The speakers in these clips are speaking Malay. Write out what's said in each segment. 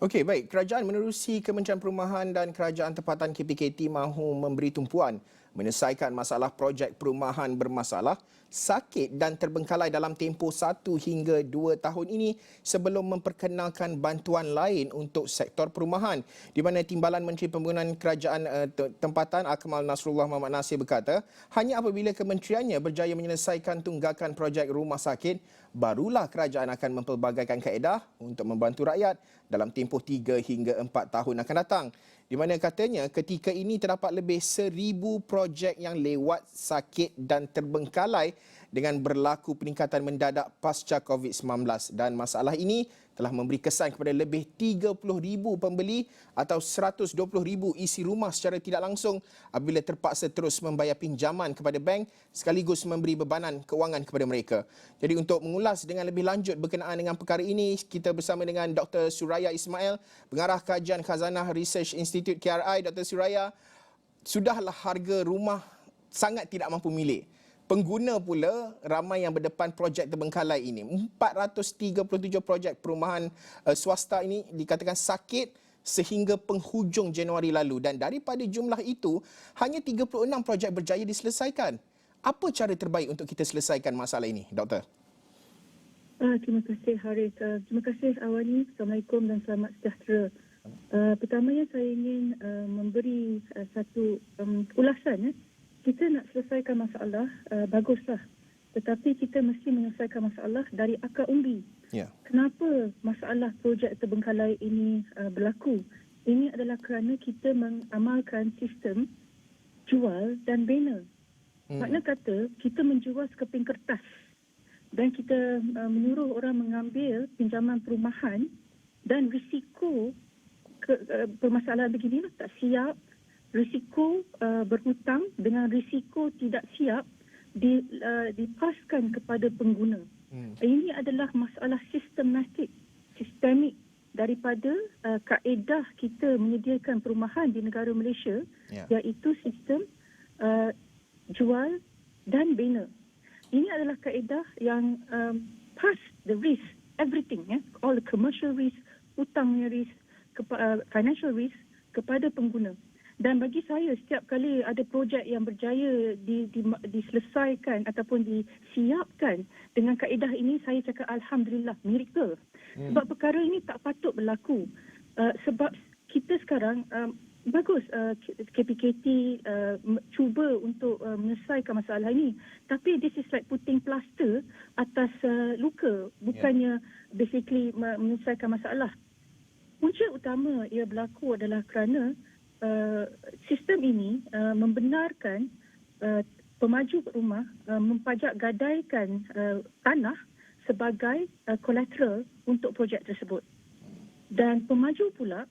Okey, baik. Kerajaan menerusi Kementerian Perumahan dan Kerajaan Tempatan KPKT mahu memberi tumpuan menyelesaikan masalah projek perumahan bermasalah, sakit dan terbengkalai dalam tempoh 1 hingga 2 tahun ini sebelum memperkenalkan bantuan lain untuk sektor perumahan. Di mana Timbalan Menteri Pembangunan Kerajaan Tempatan Akmal Nasrullah Muhammad Nasir berkata, hanya apabila kementeriannya berjaya menyelesaikan tunggakan projek rumah sakit, barulah kerajaan akan mempelbagaikan kaedah untuk membantu rakyat dalam tempoh 3 hingga 4 tahun akan datang. Di mana katanya ketika ini terdapat lebih 1,000 projek yang lewat sakit dan terbengkalai dengan berlaku peningkatan mendadak pasca COVID-19 dan masalah ini telah memberi kesan kepada lebih 30,000 pembeli atau 120,000 isi rumah secara tidak langsung apabila terpaksa terus membayar pinjaman kepada bank sekaligus memberi bebanan kewangan kepada mereka. Jadi untuk mengulas dengan lebih lanjut berkenaan dengan perkara ini, kita bersama dengan Dr. Suraya Ismail, Pengarah Kajian Khazanah Research Institute KRI. Dr. Suraya, sudahlah harga rumah sangat tidak mampu milik. Pengguna pula ramai yang berdepan projek terbengkalai ini. 437 projek perumahan swasta ini dikatakan sakit sehingga penghujung Januari lalu dan daripada jumlah itu hanya 36 projek berjaya diselesaikan. Apa cara terbaik untuk kita selesaikan masalah ini, Doktor? Terima kasih Harith. Terima kasih Awani. Assalamualaikum dan selamat sejahtera. Pertamanya saya ingin memberi satu ulasan. Kita nak selesaikan masalah, baguslah. Tetapi kita mesti menyelesaikan masalah dari akar umbi. Yeah. Kenapa masalah projek terbengkalai ini berlaku? Ini adalah kerana kita mengamalkan sistem jual dan bina. Makna kata, kita menjual sekeping kertas dan kita menyuruh orang mengambil pinjaman perumahan dan risiko permasalahan begini tak siap, risiko berhutang dengan risiko tidak siap dipaskan kepada pengguna. Ini adalah masalah sistemik daripada kaedah kita menyediakan perumahan di negara Malaysia, iaitu sistem jual dan bina. Ini adalah kaedah yang pass the risk, everything, all the commercial risk, hutangnya risk, financial risk kepada pengguna. Dan bagi saya, setiap kali ada projek yang berjaya diselesaikan ataupun disiapkan dengan kaedah ini, saya cakap Alhamdulillah, miracle. Sebab perkara ini tak patut berlaku. Sebab kita sekarang, bagus KPKT cuba untuk menyelesaikan masalah ini. Tapi this is like putting plaster atas luka, bukannya basically menyelesaikan masalah. Punca utama ia berlaku adalah kerana sistem ini membenarkan pemaju rumah mempajak gadaikan tanah sebagai collateral untuk projek tersebut. Dan pemaju pula,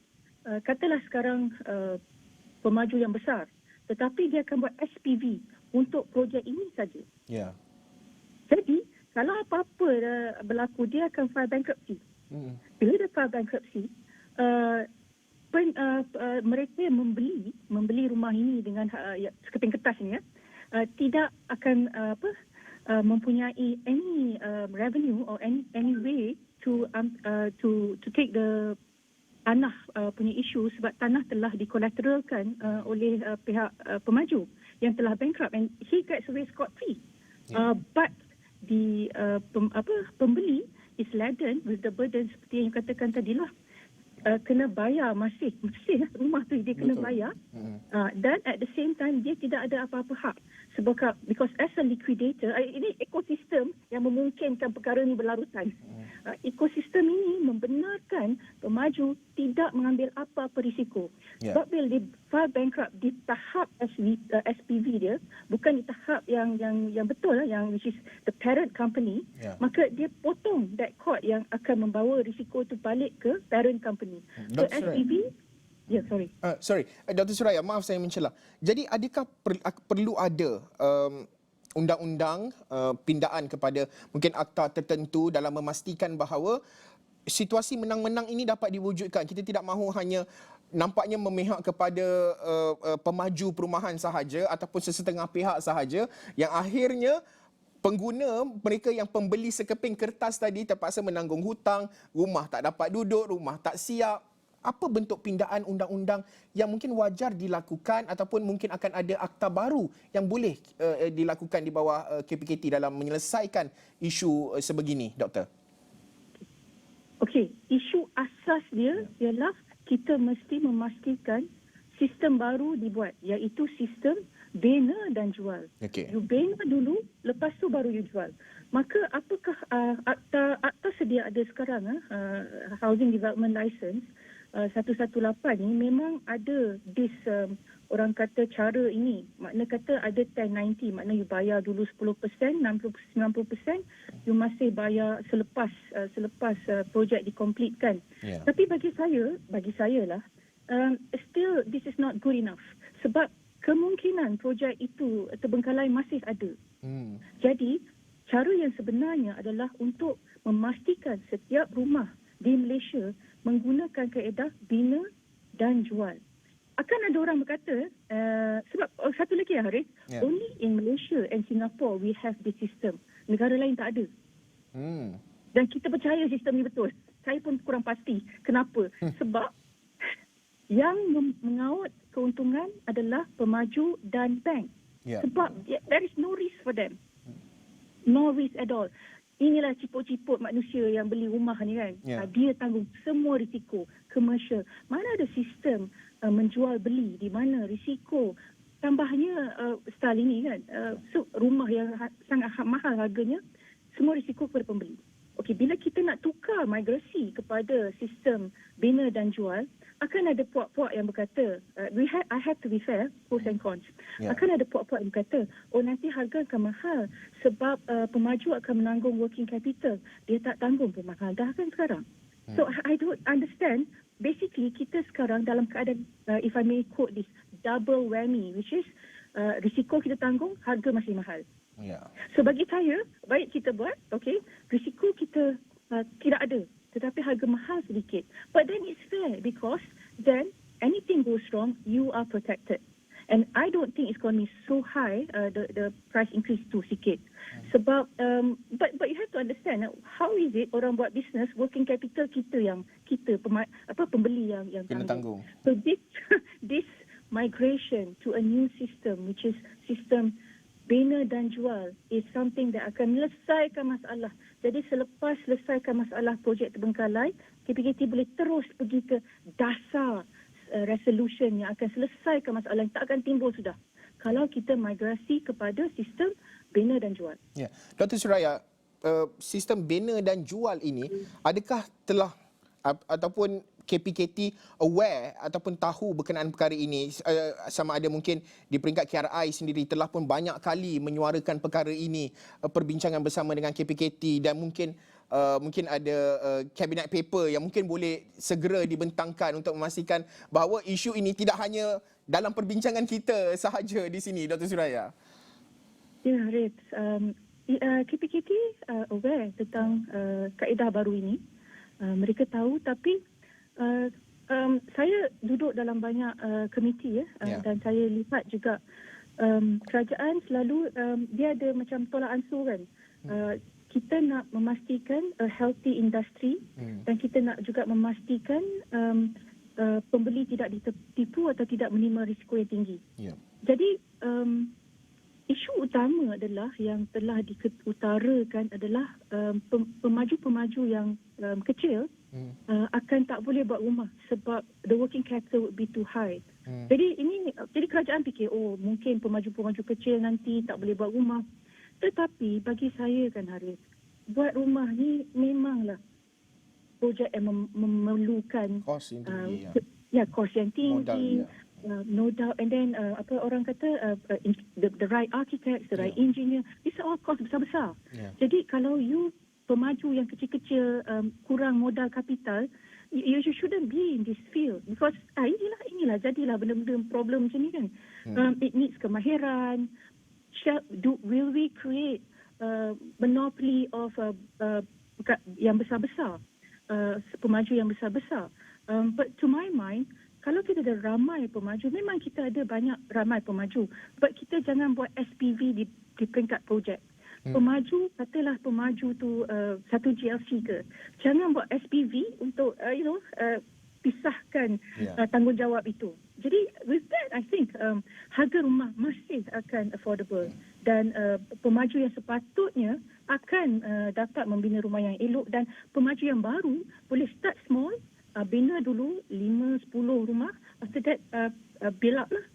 katalah sekarang pemaju yang besar, tetapi dia akan buat SPV untuk projek ini saja. Yeah. Jadi, kalau apa-apa berlaku, dia akan file bankruptcy. Bila dia file bankruptcy, mereka yang membeli rumah ini dengan sekeping kertas ini tidak akan mempunyai any revenue or any way to take the tanah punya isu, sebab tanah telah dikolateralkan oleh pihak pemaju yang telah bankrupt and he gets away scot free. But the pembeli is laden with the burden seperti yang katakan tadilah. Kena bayar masih rumah tu dia kena bayar, dan at the same time dia tidak ada apa-apa hak sebab because as a liquidator, ini ekosistem yang memungkinkan perkara ini berlarutan. Ekosistem ini membenarkan pemaju tidak mengambil apa-apa risiko. Sebab bila dia file bankrupt di tahap SPV dia, bukan di tahap yang betul, yang which is the parent company, maka dia potong that cord yang akan membawa risiko itu balik ke parent company. So SPV, sorry, Dr. Suraya, maaf saya mencela. Jadi adakah perlu ada undang-undang pindaan kepada mungkin akta tertentu dalam memastikan bahawa situasi menang-menang ini dapat diwujudkan? Kita tidak mahu hanya nampaknya memihak kepada pemaju perumahan sahaja ataupun sesetengah pihak sahaja yang akhirnya pengguna, mereka yang pembeli sekeping kertas tadi terpaksa menanggung hutang, rumah tak dapat duduk, rumah tak siap. apa bentuk pindaan undang-undang yang mungkin wajar dilakukan ataupun mungkin akan ada akta baru yang boleh dilakukan di bawah KPKT dalam menyelesaikan isu sebegini, Doktor? Okey, isu asas dia ialah kita mesti memastikan sistem baru dibuat, iaitu sistem bina dan jual. Okey. You bina dulu, lepas tu baru you jual. Maka apakah akta sedia ada sekarang, Housing Development License 118 ni memang ada this orang kata cara ini. Makna kata ada 1090, makna you bayar dulu 10%, 90% you masih bayar selepas projek dikomplitkan. Yeah. Tapi bagi saya lah, still this is not good enough. Sebab kemungkinan projek itu terbengkalai masih ada. Jadi, cara yang sebenarnya adalah untuk memastikan setiap rumah di Malaysia menggunakan kaedah bina dan jual. Akan ada orang berkata, sebab satu lagi Haris, only in Malaysia and Singapore we have this system. Negara lain tak ada. Dan kita percaya sistem ni betul. Saya pun kurang pasti. Kenapa? Sebab yang mengaut keuntungan adalah pemaju dan bank. Sebab there is no risk for them. No risk at all. Inilah ciput-ciput manusia yang beli rumah ni kan. Dia tanggung semua risiko komersial. Mana ada sistem menjual beli di mana risiko tambahnya style ini kan. Rumah yang sangat mahal harganya, semua risiko kepada pembeli. Okey, bila kita nak tukar migrasi kepada sistem bina dan jual, akan ada puak-puak yang berkata, I have to be fair, pros and cons. Akan ada puak-puak yang berkata, nanti harga akan mahal sebab pemaju akan menanggung working capital. Dia tak tanggung pun mahal dah kan sekarang. So I don't understand. Basically, kita sekarang dalam keadaan, if I may quote this, double whammy, which is risiko kita tanggung, harga masih mahal. So bagi saya, baik kita buat, okay, risiko kita tidak ada, tetapi harga mahal sedikit. But then it's fair because then anything goes wrong, you are protected. And I don't think it's going to be so high, the price increase tu sikit. Sebab, but you have to understand, how is it orang buat business, working capital pembeli yang tanggung. So this migration to a new system, which is system bina dan jual, is something that akan menyelesaikan masalah. Jadi selepas selesaikan masalah projek terbengkalai, KPKT boleh terus pergi ke dasar resolution yang akan selesaikan masalah yang tak akan timbul sudah. Kalau kita migrasi kepada sistem bina dan jual. Dr. Suraya, sistem bina dan jual ini, adakah telah ataupun KPKT aware ataupun tahu berkenaan perkara ini, sama ada mungkin di peringkat KRI sendiri telah pun banyak kali menyuarakan perkara ini, perbincangan bersama dengan KPKT dan mungkin ada cabinet paper yang mungkin boleh segera dibentangkan untuk memastikan bahawa isu ini tidak hanya dalam perbincangan kita sahaja di sini, Dr. Suraya. Ya, Haris. KPKT aware tentang kaedah baru ini. Mereka tahu, tapi saya duduk dalam banyak komiti dan saya lihat juga kerajaan selalu dia ada macam tolak ansur kan. Kita nak memastikan a healthy industry dan kita nak juga memastikan pembeli tidak ditipu atau tidak menerima risiko yang tinggi. Jadi isu utama adalah yang telah diutarakan adalah pemaju-pemaju yang kecil akan tak boleh buat rumah sebab the working capital would be too high. Jadi kerajaan fikir mungkin pemaju-pemaju kecil nanti tak boleh buat rumah. Tetapi bagi saya kan Haris, buat rumah ni memanglah projek yang memerlukan kos yang tinggi. Kos yang tinggi. No doubt. And then orang kata the right architects, the right engineer, these are all cost besar-besar. Jadi kalau you pemaju yang kecil-kecil kurang modal kapital, you shouldn't be in this field because inilah jadilah benda-benda problem macam ni kan. It needs kemahiran. Will we create monopoly of yang besar-besar, pemaju yang besar-besar? But to my mind, kalau kita ada ramai pemaju, memang kita ada ramai pemaju. But kita jangan buat SPV di peringkat projek. Pemaju, katalah pemaju tu satu GLC ke. Jangan buat SPV untuk pisahkan melaksanakan tanggungjawab itu. Jadi with that I think harga rumah masih akan affordable dan pemaju yang sepatutnya akan dapat membina rumah yang elok, dan pemaju yang baru boleh start small, bina dulu 5-10 rumah, after that build up lah.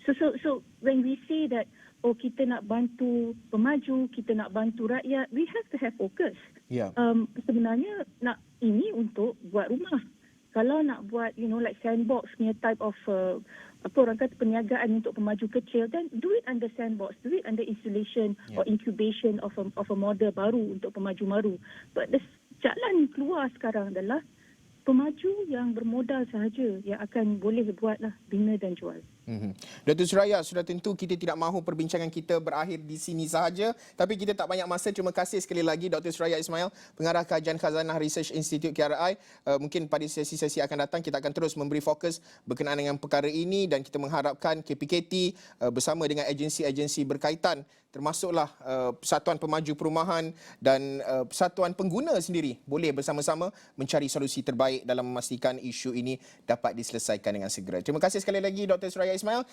So when we say that kita nak bantu pemaju, kita nak bantu rakyat, we have to have focus. Sebenarnya nak ini untuk buat rumah. Kalau nak buat like sandbox punya type of orang kata perniagaan untuk pemaju kecil, then do it under sandbox, do it under insulation or incubation of a model baru untuk pemaju baru. But the jalan keluar sekarang adalah pemaju yang bermodal sahaja yang akan boleh buatlah bina dan jual. Dr. Suraya, sudah tentu kita tidak mahu perbincangan kita berakhir di sini sahaja, tapi kita tak banyak masa. Terima kasih sekali lagi Dr. Suraya Ismail, Pengarah Kajian Khazanah Research Institute KRI. Mungkin pada sesi-sesi akan datang kita akan terus memberi fokus berkenaan dengan perkara ini, dan kita mengharapkan KPKT bersama dengan agensi-agensi berkaitan, termasuklah Persatuan Pemaju Perumahan dan Persatuan Pengguna sendiri, boleh bersama-sama mencari solusi terbaik dalam memastikan isu ini dapat diselesaikan dengan segera. Terima kasih sekali lagi Dr. Suraya Ismail.